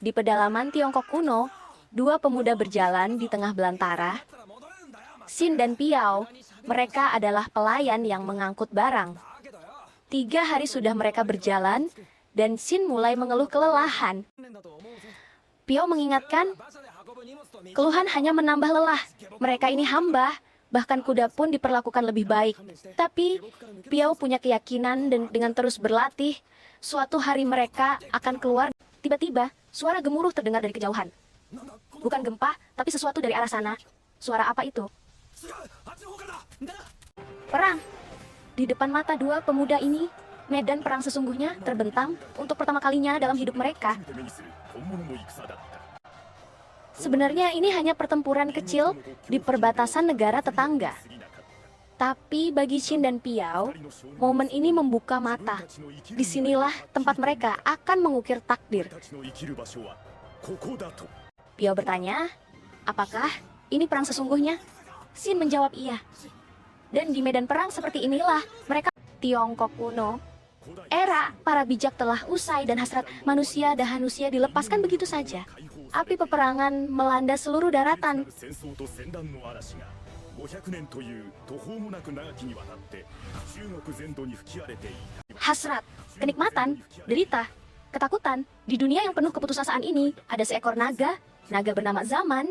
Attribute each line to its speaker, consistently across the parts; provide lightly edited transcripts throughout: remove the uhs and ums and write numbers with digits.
Speaker 1: Di pedalaman Tiongkok kuno, dua pemuda berjalan di tengah belantara. Xin dan Piao, mereka adalah pelayan yang mengangkut barang. 3 hari sudah mereka berjalan, dan Xin mulai mengeluh kelelahan. Piao mengingatkan, keluhan hanya menambah lelah. Mereka ini hamba, bahkan kuda pun diperlakukan lebih baik. Tapi Piao punya keyakinan dan dengan terus berlatih, suatu hari mereka akan keluar. Tiba-tiba, suara gemuruh terdengar dari kejauhan. Bukan gempa, tapi sesuatu dari arah sana. Suara apa itu? Perang. Di depan mata dua pemuda ini, medan perang sesungguhnya terbentang untuk pertama kalinya dalam hidup mereka. Sebenarnya ini hanya pertempuran kecil di perbatasan negara tetangga. Tapi bagi Xin dan Piao, momen ini membuka mata. Disinilah tempat mereka akan mengukir takdir. Piao bertanya, apakah ini perang sesungguhnya? Xin menjawab iya. Dan di medan perang seperti inilah mereka Tiongkok kuno. Era para bijak telah usai dan hasrat manusia dahanusia dilepaskan begitu saja. Api peperangan melanda seluruh daratan. Hasrat, kenikmatan, derita, ketakutan. Di dunia yang penuh keputusasaan ini, ada seekor naga bernama Zaman.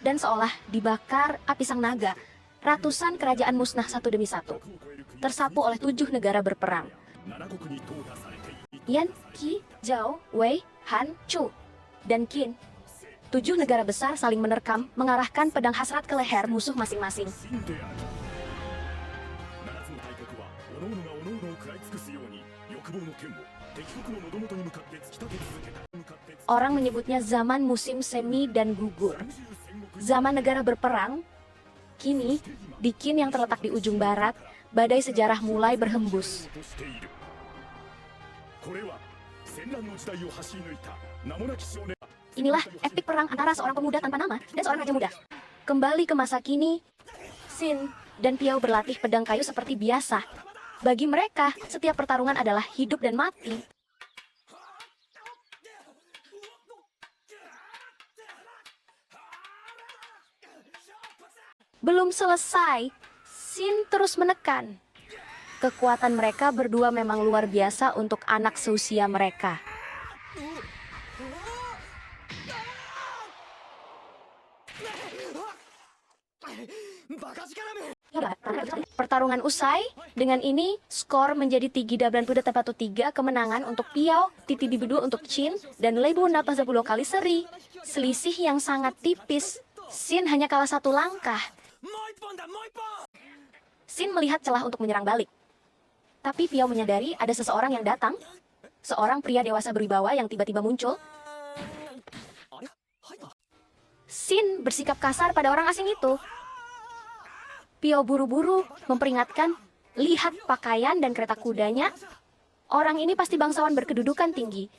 Speaker 1: Dan seolah dibakar api sang naga, ratusan kerajaan musnah satu demi satu, tersapu oleh 7 negara berperang. Yan, Qi, Zhao, Wei, Han, Chu, dan Qin. 7 negara besar saling menerkam, mengarahkan pedang hasrat ke leher musuh masing-masing. Orang menyebutnya zaman musim semi dan gugur. Zaman negara berperang. Kini, di Qin yang terletak di ujung barat, badai sejarah mulai berhembus. Inilah epik perang antara seorang pemuda tanpa nama dan seorang raja muda. Kembali ke masa kini, Xin dan Piao berlatih pedang kayu seperti biasa. Bagi mereka, setiap pertarungan adalah hidup dan mati. Belum selesai, Xin terus menekan. Kekuatan mereka berdua memang luar biasa untuk anak seusia mereka. Pertarungan usai, dengan ini skor menjadi 3 kemenangan untuk Piao, Titi Dibedu untuk Xin, dan Leibu Napa 10 kali seri. Selisih yang sangat tipis. Xin hanya kalah 1 langkah. Xin melihat celah untuk menyerang balik. Tapi Piao menyadari ada seseorang yang datang. Seorang pria dewasa berwibawa yang tiba-tiba muncul. Xin bersikap kasar pada orang asing itu. Piao buru-buru memperingatkan, lihat pakaian dan kereta kudanya. Orang ini pasti bangsawan berkedudukan tinggi.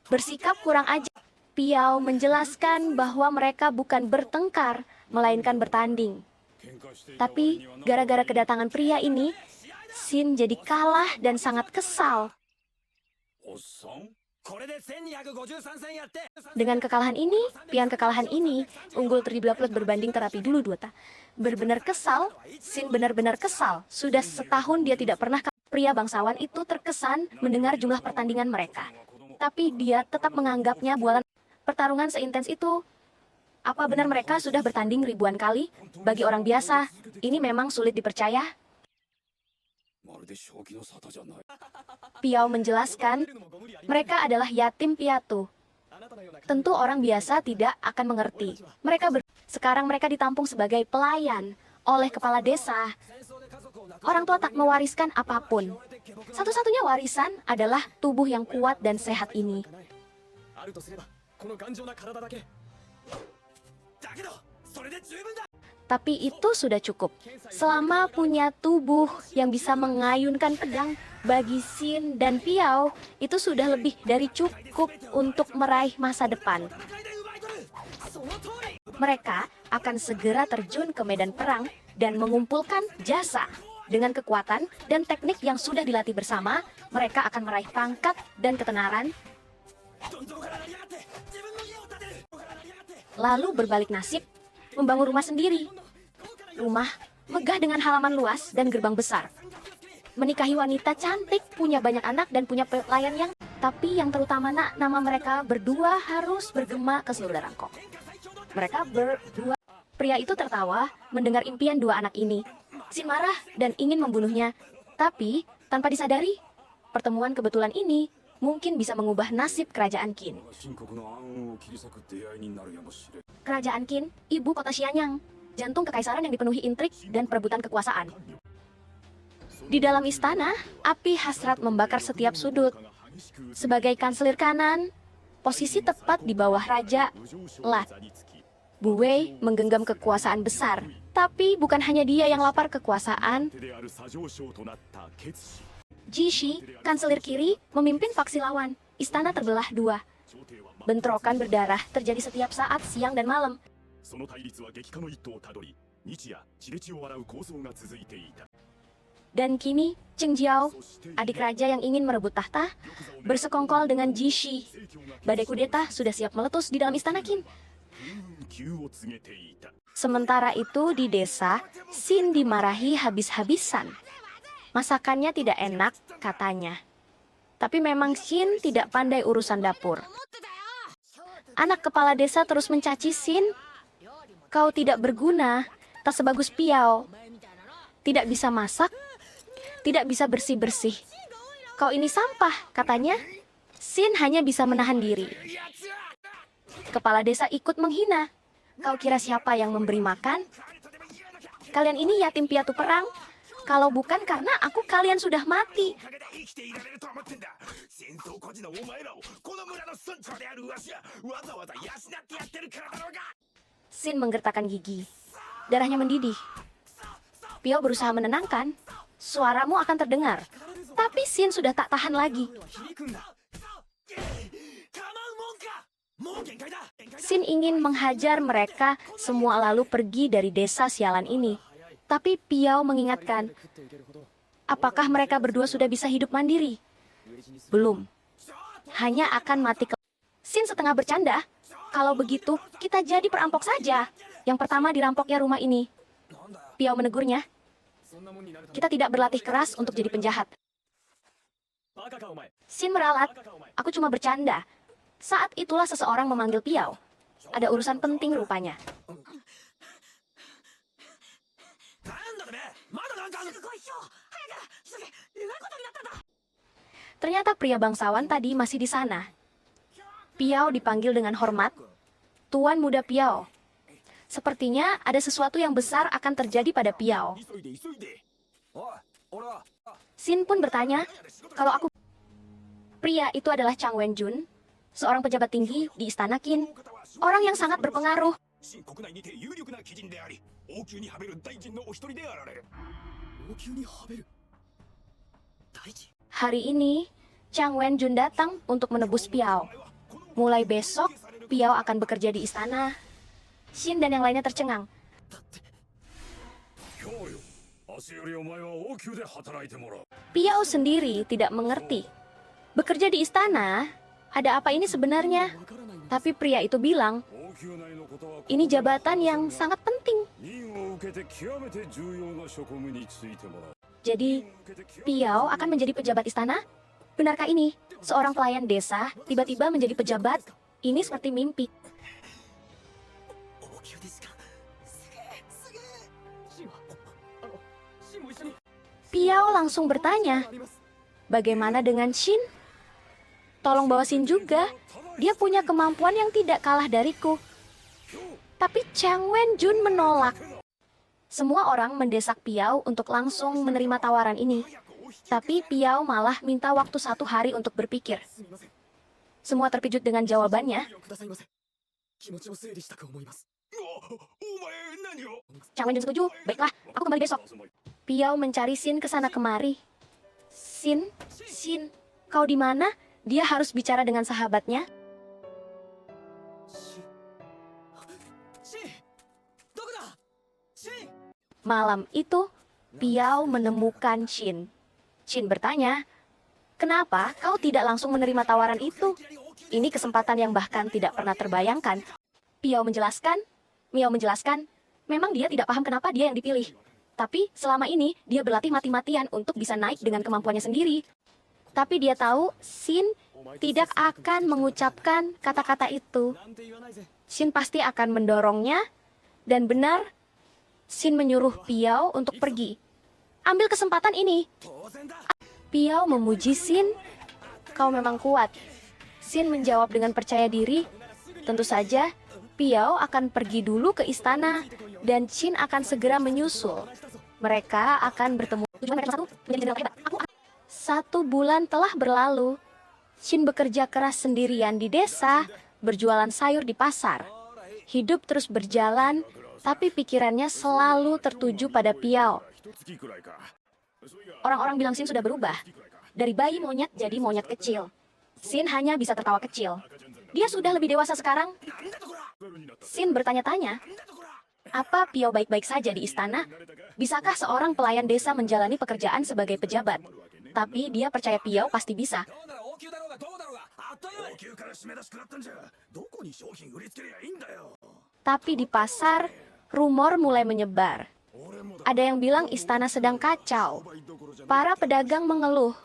Speaker 1: Bersikap kurang ajar. Piao menjelaskan bahwa mereka bukan bertengkar, melainkan bertanding. Tapi gara-gara kedatangan pria ini, Xin jadi kalah dan sangat kesal. Dengan kekalahan ini, pian kekalahan ini, unggul terdiblok berbanding terapi dulu 2 ta. Benar-benar kesal, Xin benar-benar kesal. Sudah setahun dia tidak pernah. Pria bangsawan itu terkesan mendengar jumlah pertandingan mereka. Tapi dia tetap menganggapnya bualan. Pertarungan seintens itu. Apa benar mereka sudah bertanding ribuan kali? Bagi orang biasa, ini memang sulit dipercaya. Piao menjelaskan, mereka adalah yatim piatu. Tentu orang biasa tidak akan mengerti. Sekarang mereka ditampung sebagai pelayan oleh kepala desa. Orang tua tak mewariskan apapun. Satu-satunya warisan adalah tubuh yang kuat dan sehat ini. Tapi itu sudah cukup. Selama punya tubuh yang bisa mengayunkan pedang, bagi Xin dan Piao, itu sudah lebih dari cukup untuk meraih masa depan. Mereka akan segera terjun ke medan perang dan mengumpulkan jasa. Dengan kekuatan dan teknik yang sudah dilatih bersama, mereka akan meraih pangkat dan ketenaran, lalu berbalik nasib, membangun rumah sendiri. Rumah megah dengan halaman luas dan gerbang besar. Menikahi wanita cantik, punya banyak anak, dan punya pelayan yang... Tapi yang terutama nama mereka berdua harus bergema ke seluruh Darangkok. Mereka berdua... Pria itu tertawa mendengar impian dua anak ini. Shin marah dan ingin membunuhnya. Tapi, tanpa disadari, pertemuan kebetulan ini mungkin bisa mengubah nasib kerajaan Qin. Kerajaan Qin, ibu kota Xianyang, jantung kekaisaran yang dipenuhi intrik dan perebutan kekuasaan. Di dalam istana, api hasrat membakar setiap sudut. Sebagai kanselir kanan, posisi tepat di bawah Raja Lat, Bu Wei menggenggam kekuasaan besar. Tapi bukan hanya dia yang lapar kekuasaan. Ji Shi, kanselir kiri, memimpin faksi lawan. Istana terbelah dua. Bentrokan berdarah terjadi setiap saat, siang dan malam. Dan kini, Cheng Jiao, adik raja yang ingin merebut tahta, bersekongkol dengan Ji Shi. Badai kudeta sudah siap meletus di dalam istana Qin. Sementara itu di desa, Shin dimarahi habis-habisan. Masakannya tidak enak, katanya. Tapi memang Shin tidak pandai urusan dapur. Anak kepala desa terus mencaci Shin. Kau tidak berguna, tak sebagus Piao. Tidak bisa masak, tidak bisa bersih-bersih. Kau ini sampah, katanya. Shin hanya bisa menahan diri. Kepala desa ikut menghina. Kau kira siapa yang memberi makan? Kalian ini yatim piatu perang. Kalau bukan karena aku, kalian sudah mati. Shin menggertakkan gigi. Darahnya mendidih. Piao berusaha menenangkan. Suaramu akan terdengar. Tapi Shin sudah tak tahan lagi. Shin ingin menghajar mereka semua lalu pergi dari desa sialan ini. Tapi Piao mengingatkan, apakah mereka berdua sudah bisa hidup mandiri? Belum. Hanya akan mati ke... Shin setengah bercanda. Kalau begitu, kita jadi perampok saja. Yang pertama dirampoknya rumah ini. Piao menegurnya. Kita tidak berlatih keras untuk jadi penjahat. Shin meralat. Aku cuma bercanda. Saat itulah seseorang memanggil Piao. Ada urusan penting rupanya. Ternyata pria bangsawan tadi masih di sana. Piao dipanggil dengan hormat, Tuan Muda Piao. Sepertinya ada sesuatu yang besar akan terjadi pada Piao. Shin pun bertanya, kalau aku... Pria itu adalah Chang Wenjun, seorang pejabat tinggi di istana Qin. Orang yang sangat berpengaruh. Hari ini, Chang Wenjun datang untuk menebus Piao. Mulai besok, Piao akan bekerja di istana. Shin dan yang lainnya tercengang. Piao sendiri tidak mengerti. Bekerja di istana, ada apa ini sebenarnya? Tapi pria itu bilang, ini jabatan yang sangat penting. Jadi, Piao akan menjadi pejabat istana? Benarkah ini? Seorang pelayan desa tiba-tiba menjadi pejabat? Ini seperti mimpi. Piao langsung bertanya, bagaimana dengan Shin? Tolong bawa Shin juga. Dia punya kemampuan yang tidak kalah dariku. Tapi Chang Wenjun menolak. Semua orang mendesak Piao untuk langsung menerima tawaran ini. Tapi Piao malah minta waktu 1 hari untuk berpikir. Semua terkejut dengan jawabannya. Chang Wenjun setuju. Baiklah, aku kembali besok. Piao mencari Shin ke sana kemari. Shin, kau di mana? Dia harus bicara dengan sahabatnya. Malam itu, Piao menemukan Shin. Shin bertanya, "Kenapa kau tidak langsung menerima tawaran itu? Ini kesempatan yang bahkan tidak pernah terbayangkan." Piao menjelaskan, Miao menjelaskan, memang dia tidak paham kenapa dia yang dipilih. Tapi selama ini dia berlatih mati-matian untuk bisa naik dengan kemampuannya sendiri. Tapi dia tahu Shin tidak akan mengucapkan kata-kata itu. Shin pasti akan mendorongnya, dan benar, Shin menyuruh Piao untuk pergi. "Ambil kesempatan ini." Piao memuji Shin, "Kau memang kuat." Shin menjawab dengan percaya diri, "Tentu saja, Piao akan pergi dulu ke istana, dan Shin akan segera menyusul. Mereka akan bertemu. 1 bulan telah berlalu. Shin bekerja keras sendirian di desa, berjualan sayur di pasar. Hidup terus berjalan, tapi pikirannya selalu tertuju pada Piao. Orang-orang bilang Shin sudah berubah. Dari bayi monyet jadi monyet kecil. Shin hanya bisa tertawa kecil. Dia sudah lebih dewasa sekarang. Shin bertanya-tanya, apa Piao baik-baik saja di istana? Bisakah seorang pelayan desa menjalani pekerjaan sebagai pejabat? Tapi dia percaya Piao pasti bisa. Tapi di pasar, rumor mulai menyebar. Ada yang bilang istana sedang kacau. Para pedagang mengeluh.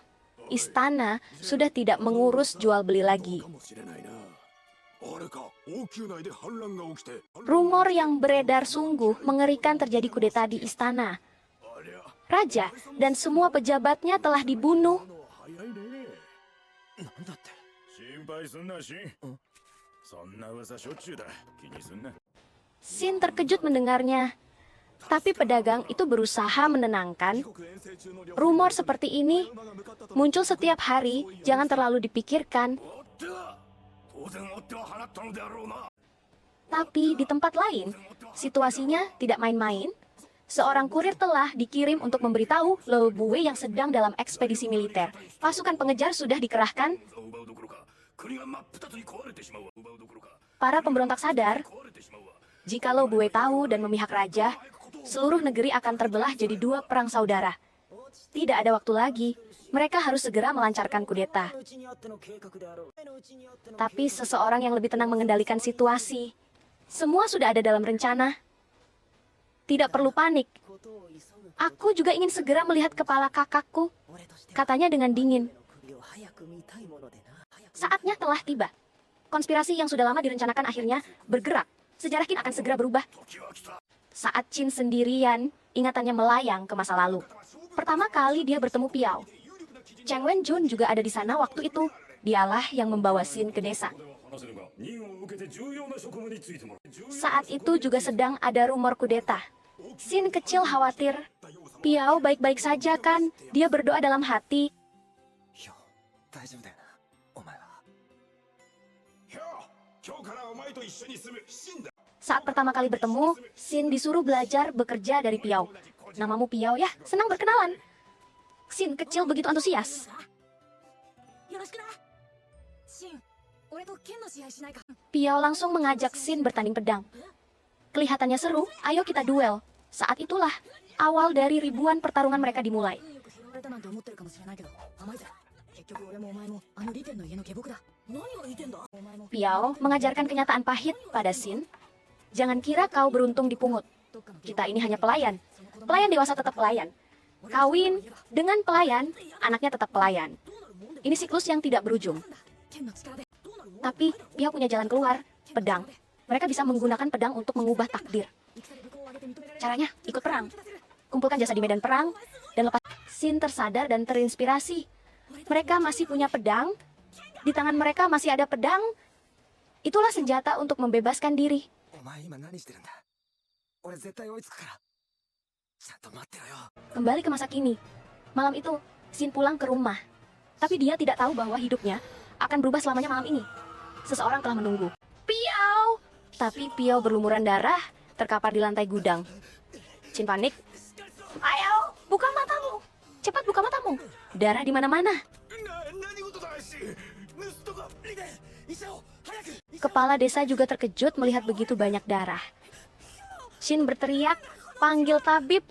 Speaker 1: Istana sudah tidak mengurus jual beli lagi. Rumor yang beredar sungguh mengerikan terjadi kudeta di istana. Raja dan semua pejabatnya telah dibunuh. Shin terkejut mendengarnya. Tapi pedagang itu berusaha menenangkan. Rumor seperti ini muncul setiap hari, jangan terlalu dipikirkan. Tapi di tempat lain, situasinya tidak main-main. Seorang kurir telah dikirim untuk memberitahu Lo Bue yang sedang dalam ekspedisi militer. Pasukan pengejar sudah dikerahkan. Para pemberontak sadar, jika Lo Bue tahu dan memihak raja, seluruh negeri akan terbelah jadi 2 perang saudara. Tidak ada waktu lagi. Mereka harus segera melancarkan kudeta. Tapi seseorang yang lebih tenang mengendalikan situasi. Semua sudah ada dalam rencana. Tidak perlu panik. Aku juga ingin segera melihat kepala kakakku, katanya dengan dingin. Saatnya telah tiba. Konspirasi yang sudah lama direncanakan akhirnya bergerak. Sejarah Qin akan segera berubah. Saat Qin sendirian, ingatannya melayang ke masa lalu. Pertama kali dia bertemu Piao. Cheng Wenjun juga ada di sana waktu itu. Dialah yang membawa Shin ke desa. Saat itu juga sedang ada rumor kudeta. Shin kecil khawatir. Piao baik-baik saja kan? Dia berdoa dalam hati. Saat pertama kali bertemu, Shin disuruh belajar bekerja dari Piao. Namamu Piao ya? Senang berkenalan. Shin kecil begitu antusias. Piao langsung mengajak Shin bertanding pedang. Kelihatannya seru, ayo kita duel. Saat itulah, awal dari ribuan pertarungan mereka dimulai. Piao mengajarkan kenyataan pahit pada Shin. Jangan kira kau beruntung dipungut. Kita ini hanya pelayan. Pelayan dewasa tetap pelayan. Kawin dengan pelayan, anaknya tetap pelayan. Ini siklus yang tidak berujung. Tapi Piao punya jalan keluar, pedang. Mereka bisa menggunakan pedang untuk mengubah takdir. Caranya, ikut perang. Kumpulkan jasa di medan perang, dan lepas. Shin tersadar dan terinspirasi. Mereka masih punya pedang. Di tangan mereka masih ada pedang. Itulah senjata untuk membebaskan diri. Kembali ke masa kini. Malam itu, Shin pulang ke rumah. Tapi dia tidak tahu bahwa hidupnya akan berubah selamanya malam ini. Seseorang telah menunggu. Piao! Tapi Piao berlumuran darah, terkapar di lantai gudang. Shin panik. Ayo, buka matamu. Cepat buka matamu. Darah di mana-mana. Kepala desa juga terkejut melihat begitu banyak darah. Shin berteriak, panggil tabib.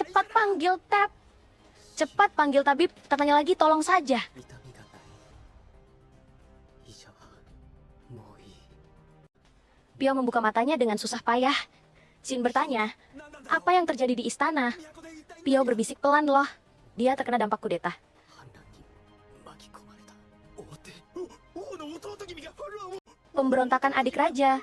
Speaker 1: Cepat panggil Tab. Cepat panggil tabib, katanya lagi tolong saja. Piao membuka matanya dengan susah payah. Shin bertanya, apa yang terjadi di istana? Piao berbisik pelan loh. Dia terkena dampak kudeta. Pemberontakan adik raja.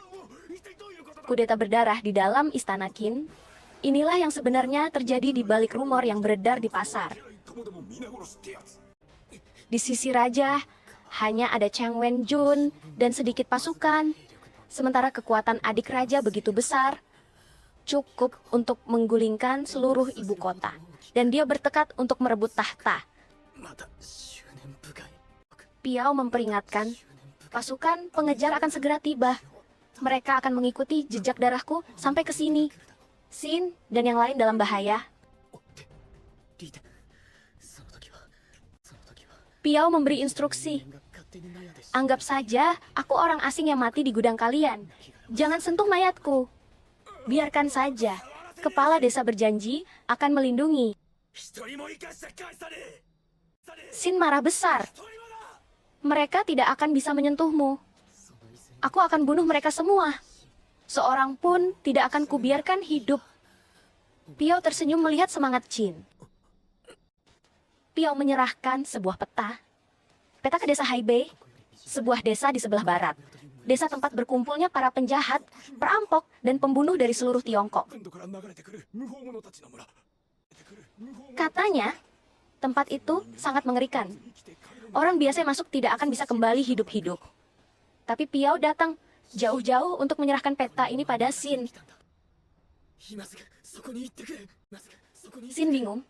Speaker 1: Kudeta berdarah di dalam istana Qin. Inilah yang sebenarnya terjadi di balik rumor yang beredar di pasar. Di sisi raja, hanya ada Chang Wen-jun dan sedikit pasukan. Sementara kekuatan adik raja begitu besar, cukup untuk menggulingkan seluruh ibu kota. Dan dia bertekad untuk merebut tahta. Piao memperingatkan, pasukan pengejar akan segera tiba. Mereka akan mengikuti jejak darahku sampai ke sini. Shin dan yang lain dalam bahaya. Piao memberi instruksi. Anggap saja aku orang asing yang mati di gudang kalian. Jangan sentuh mayatku. Biarkan saja. Kepala desa berjanji akan melindungi. Shin marah besar. Mereka tidak akan bisa menyentuhmu. Aku akan bunuh mereka semua. Seorang pun tidak akan kubiarkan hidup. Piao tersenyum melihat semangat Qin. Piao menyerahkan sebuah peta. Peta ke desa Haibei, sebuah desa di sebelah barat. Desa tempat berkumpulnya para penjahat, perampok, dan pembunuh dari seluruh Tiongkok. Katanya, tempat itu sangat mengerikan. Orang biasa yang masuk tidak akan bisa kembali hidup-hidup. Tapi Piao datang jauh-jauh untuk menyerahkan peta ini pada Shin. Shin bingung.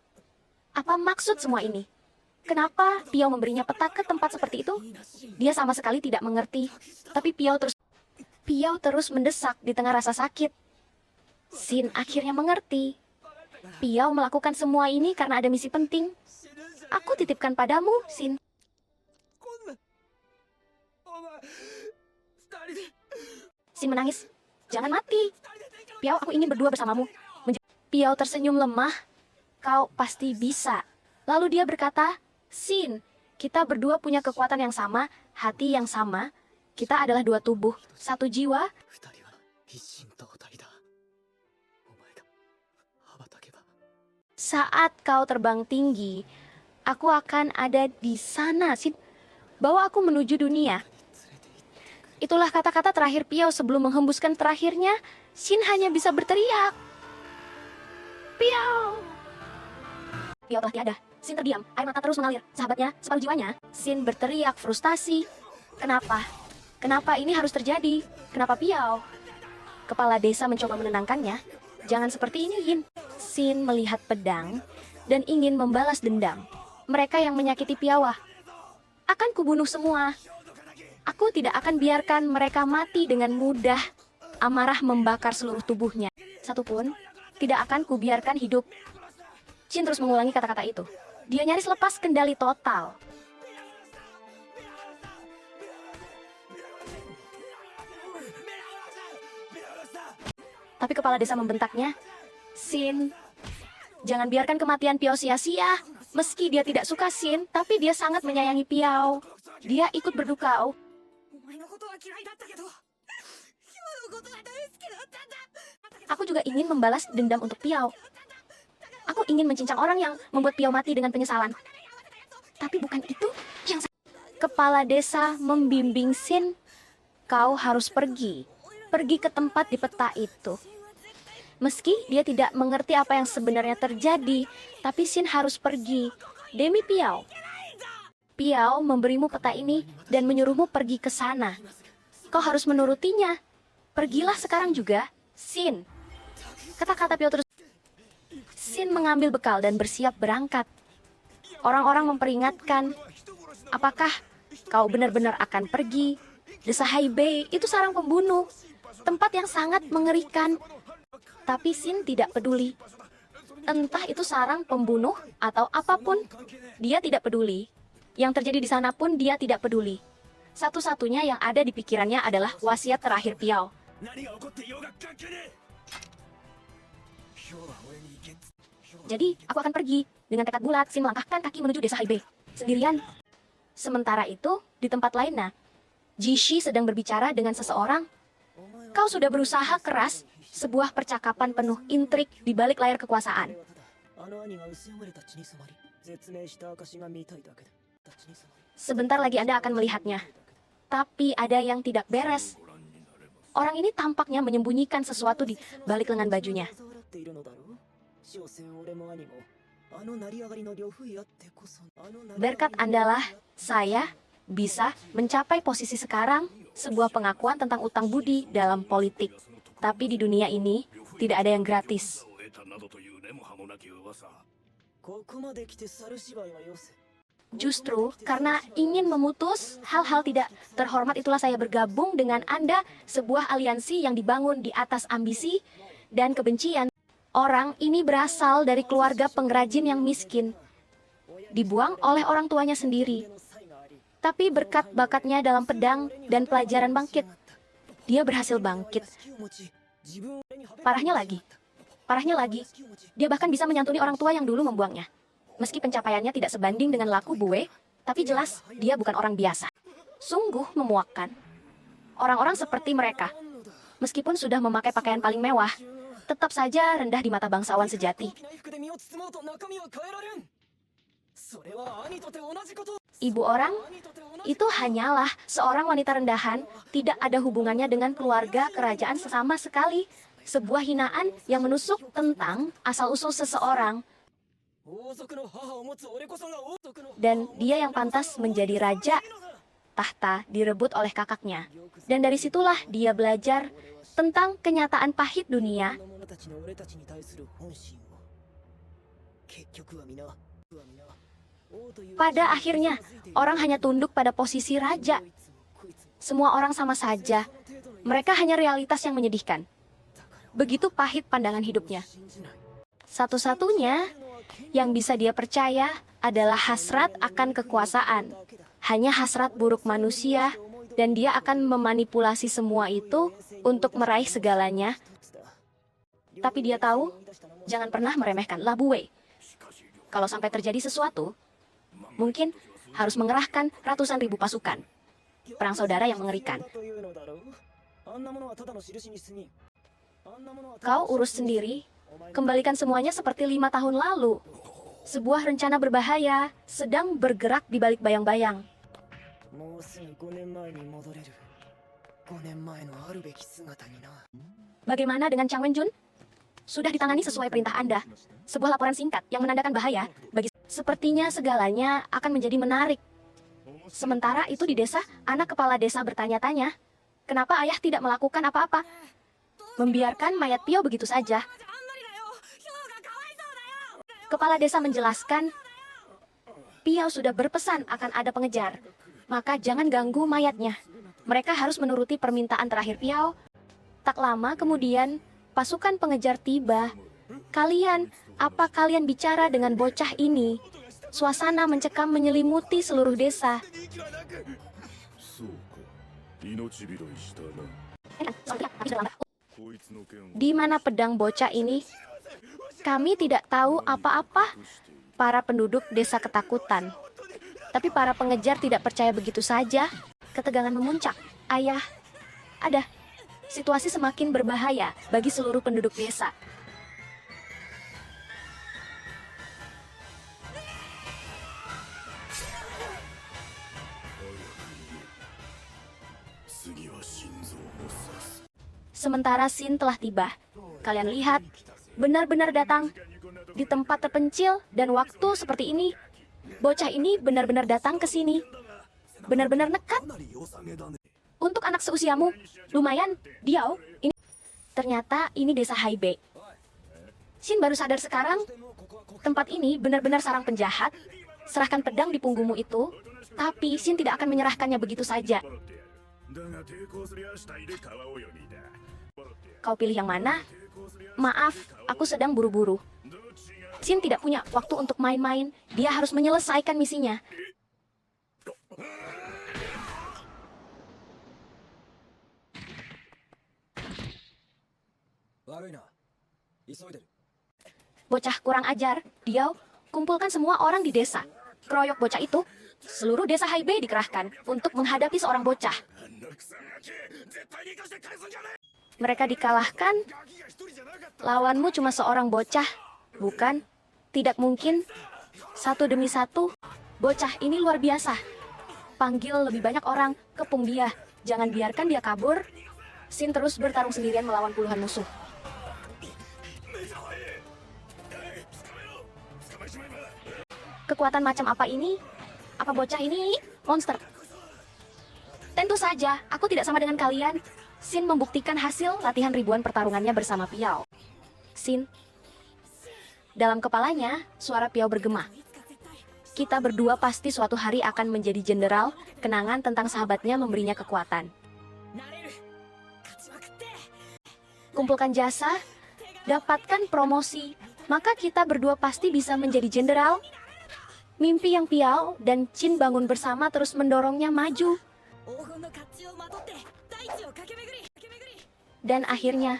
Speaker 1: Apa maksud semua ini? Kenapa Piao memberinya peta ke tempat seperti itu? Dia sama sekali tidak mengerti. Tapi Piao terus mendesak di tengah rasa sakit. Shin akhirnya mengerti. Piao melakukan semua ini karena ada misi penting. Aku titipkan padamu, Shin. Shin menangis. Jangan mati. Piao, aku ingin berdua bersamamu. Piao tersenyum lemah. Kau pasti bisa. Lalu dia berkata, Shin, kita berdua punya kekuatan yang sama, hati yang sama. Kita adalah dua tubuh, satu jiwa. Saat kau terbang tinggi, aku akan ada di sana, Shin. Bawa aku menuju dunia. Itulah kata-kata terakhir Piao sebelum menghembuskan terakhirnya. Shin hanya bisa berteriak. Piao! Piao telah tiada. Shin terdiam, air mata terus mengalir. Sahabatnya, separuh jiwanya. Shin berteriak frustasi. Kenapa? Kenapa ini harus terjadi? Kenapa Piao? Kepala desa mencoba menenangkannya. Jangan seperti ini, Yin. Shin melihat pedang dan ingin membalas dendam. Mereka yang menyakiti Piao akan kubunuh semua. Aku tidak akan biarkan mereka mati dengan mudah. Amarah membakar seluruh tubuhnya. Satupun tidak akan kubiarkan hidup. Shin terus mengulangi kata-kata itu. Dia nyaris lepas kendali total. Tapi kepala desa membentaknya. Shin, jangan biarkan kematian Piao sia-sia. Meski dia tidak suka Shin, tapi dia sangat menyayangi Piao. Dia ikut berduka. Aku juga ingin membalas dendam untuk Piao. Aku ingin mencincang orang yang membuat Piao mati dengan penyesalan. Tapi bukan itu yang... Kepala desa membimbing Shin. Kau harus pergi. Pergi ke tempat di peta itu. Meski dia tidak mengerti apa yang sebenarnya terjadi, tapi Shin harus pergi. Demi Piao. Piao memberimu peta ini dan menyuruhmu pergi ke sana. Kau harus menurutinya. Pergilah sekarang juga, Shin. Kata-kata Piao terus. Shin mengambil bekal dan bersiap berangkat. Orang-orang memperingatkan, apakah kau benar-benar akan pergi? Desa Haibei itu sarang pembunuh, tempat yang sangat mengerikan. Tapi Shin tidak peduli. Entah itu sarang pembunuh atau apapun, dia tidak peduli. Yang terjadi di sana pun dia tidak peduli. Satu-satunya yang ada di pikirannya adalah wasiat terakhir Piao. Jadi, aku akan pergi. Dengan tekad bulat, Shin melangkahkan kaki menuju desa Haibe. Sendirian. Sementara itu, di tempat lainnya, Jishi sedang berbicara dengan seseorang. Kau sudah berusaha keras, sebuah percakapan penuh intrik di balik layar kekuasaan. Sebentar lagi Anda akan melihatnya. Tapi ada yang tidak beres. Orang ini tampaknya menyembunyikan sesuatu di balik lengan bajunya. Berkat Andalah, saya bisa mencapai posisi sekarang, sebuah pengakuan tentang utang budi dalam politik. Tapi di dunia ini, tidak ada yang gratis. Justru karena ingin memutus hal-hal tidak terhormat itulah saya bergabung dengan Anda, sebuah aliansi yang dibangun di atas ambisi dan kebencian. Orang ini berasal dari keluarga pengrajin yang miskin, dibuang oleh orang tuanya sendiri. Tapi berkat bakatnya dalam pedang dan pelajaran bangkit, dia berhasil bangkit. Parahnya lagi, dia bahkan bisa menyantuni orang tua yang dulu membuangnya. Meski pencapaiannya tidak sebanding dengan laku Bue, tapi jelas dia bukan orang biasa. Sungguh memuakkan. Orang-orang seperti mereka, meskipun sudah memakai pakaian paling mewah, tetap saja rendah di mata bangsawan sejati. Ibu orang itu hanyalah seorang wanita rendahan, tidak ada hubungannya dengan keluarga kerajaan sama sekali. Sebuah hinaan yang menusuk tentang asal-usul seseorang. Dan dia yang pantas menjadi raja, tahta direbut oleh kakaknya. Dan dari situlah dia belajar tentang kenyataan pahit dunia. Pada akhirnya, orang hanya tunduk pada posisi raja. Semua orang sama saja. Mereka hanya realitas yang menyedihkan. Begitu pahit pandangan hidupnya. Satu-satunya yang bisa dia percaya adalah hasrat akan kekuasaan. Hanya hasrat buruk manusia, dan dia akan memanipulasi semua itu untuk meraih segalanya. Tapi dia tahu, jangan pernah meremehkan Labue. Kalau sampai terjadi sesuatu, mungkin harus mengerahkan ratusan ribu pasukan. Perang saudara yang mengerikan. Kau urus sendiri, kembalikan semuanya seperti 5 tahun lalu. Sebuah rencana berbahaya sedang bergerak di balik bayang-bayang. Bagaimana dengan Chang Wenjun? Sudah ditangani sesuai perintah Anda. Sebuah laporan singkat yang menandakan bahaya bagi... Sepertinya segalanya akan menjadi menarik. Sementara itu di desa, anak kepala desa bertanya-tanya, kenapa ayah tidak melakukan apa-apa? Membiarkan mayat Pio begitu saja. Kepala desa menjelaskan, Pio sudah berpesan akan ada pengejar, maka jangan ganggu mayatnya. Mereka harus menuruti permintaan terakhir Pio. Tak lama kemudian, pasukan pengejar tiba. Apa kalian bicara dengan bocah ini? Suasana mencekam menyelimuti seluruh desa. Di mana pedang bocah ini? Kami tidak tahu apa-apa. Para penduduk desa ketakutan. Tapi para pengejar tidak percaya begitu saja. Ketegangan memuncak. Ayah, ada. Situasi semakin berbahaya bagi seluruh penduduk desa. Sementara Shin telah tiba. Kalian lihat, benar-benar datang di tempat terpencil dan waktu seperti ini. Bocah ini benar-benar datang ke sini. Benar-benar nekat. Untuk anak seusiamu, lumayan, Diao. Ternyata ini desa Haibe. Shin baru sadar sekarang, tempat ini benar-benar sarang penjahat. Serahkan pedang di punggungmu itu, tapi Shin tidak akan menyerahkannya begitu saja. Kau pilih yang mana? Maaf, aku sedang buru-buru. Shin tidak punya waktu untuk main-main. Dia harus menyelesaikan misinya. Bocah kurang ajar, Diao, kumpulkan semua orang di desa. Keroyok bocah itu. Seluruh desa Haibei dikerahkan untuk menghadapi seorang bocah. Mereka dikalahkan. Lawanmu cuma seorang bocah, bukan? Tidak mungkin. Satu demi satu. Bocah ini luar biasa. Panggil lebih banyak orang, kepung dia. Jangan biarkan dia kabur. Shin terus bertarung sendirian melawan puluhan musuh. Kekuatan macam apa ini? Apa bocah ini monster? Tentu saja, aku tidak sama dengan kalian. Shin membuktikan hasil latihan ribuan pertarungannya bersama Piao. Shin. Dalam kepalanya, suara Piao bergema. Kita berdua pasti suatu hari akan menjadi jenderal. Kenangan tentang sahabatnya memberinya kekuatan. Kumpulkan jasa, dapatkan promosi, maka kita berdua pasti bisa menjadi jenderal. Mimpi yang Piao dan Chin bangun bersama terus mendorongnya maju. Dan akhirnya,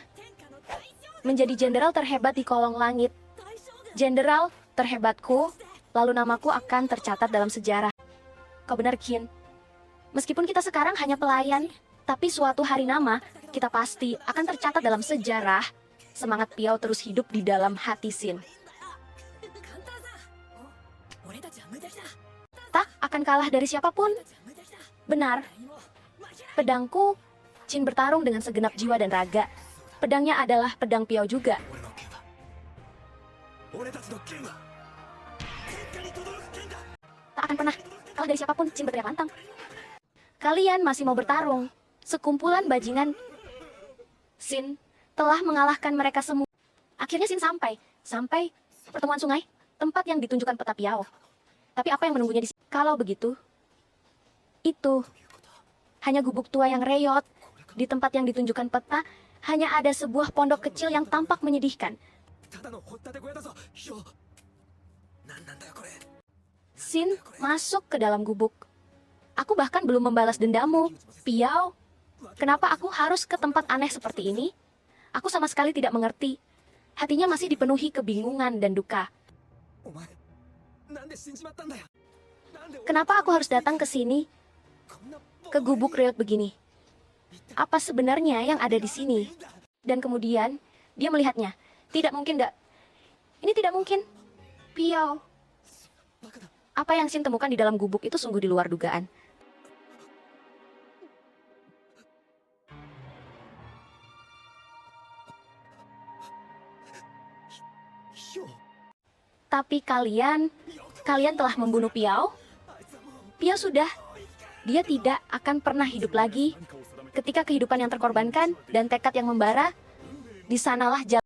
Speaker 1: menjadi jenderal terhebat di kolong langit. Jenderal terhebatku, lalu namaku akan tercatat dalam sejarah. Kau benar, Qin. Meskipun kita sekarang hanya pelayan, tapi suatu hari nama, kita pasti akan tercatat dalam sejarah. Semangat Piao terus hidup di dalam hati Shin. Tak akan kalah dari siapapun. Benar. Pedangku, Chin bertarung dengan segenap jiwa dan raga. Pedangnya adalah pedang Piao juga. Tak akan pernah kalah dari siapapun, Chin berteriak lantang. Kalian masih mau bertarung? Sekumpulan bajingan. Shin telah mengalahkan mereka semua. Akhirnya Shin sampai pertemuan sungai, tempat yang ditunjukkan peta Piao. Tapi apa yang menunggunya di sini? Kalau begitu, itu hanya gubuk tua yang reyot. Di tempat yang ditunjukkan peta, hanya ada sebuah pondok kecil yang tampak menyedihkan. Shin masuk ke dalam gubuk. Aku bahkan belum membalas dendammu, Piao. Kenapa aku harus ke tempat aneh seperti ini? Aku sama sekali tidak mengerti. Hatinya masih dipenuhi kebingungan dan duka. Kenapa aku harus datang ke sini? Ke gubuk reot begini. Apa sebenarnya yang ada di sini? Dan kemudian, dia melihatnya. Tidak mungkin, ini tidak mungkin. Piao. Apa yang Shin temukan di dalam gubuk itu sungguh di luar dugaan. Tapi kalian telah membunuh Piao? Piao sudah. Dia tidak akan pernah hidup lagi. Ketika kehidupan yang terkorbankan dan tekad yang membara, di sanalah jalan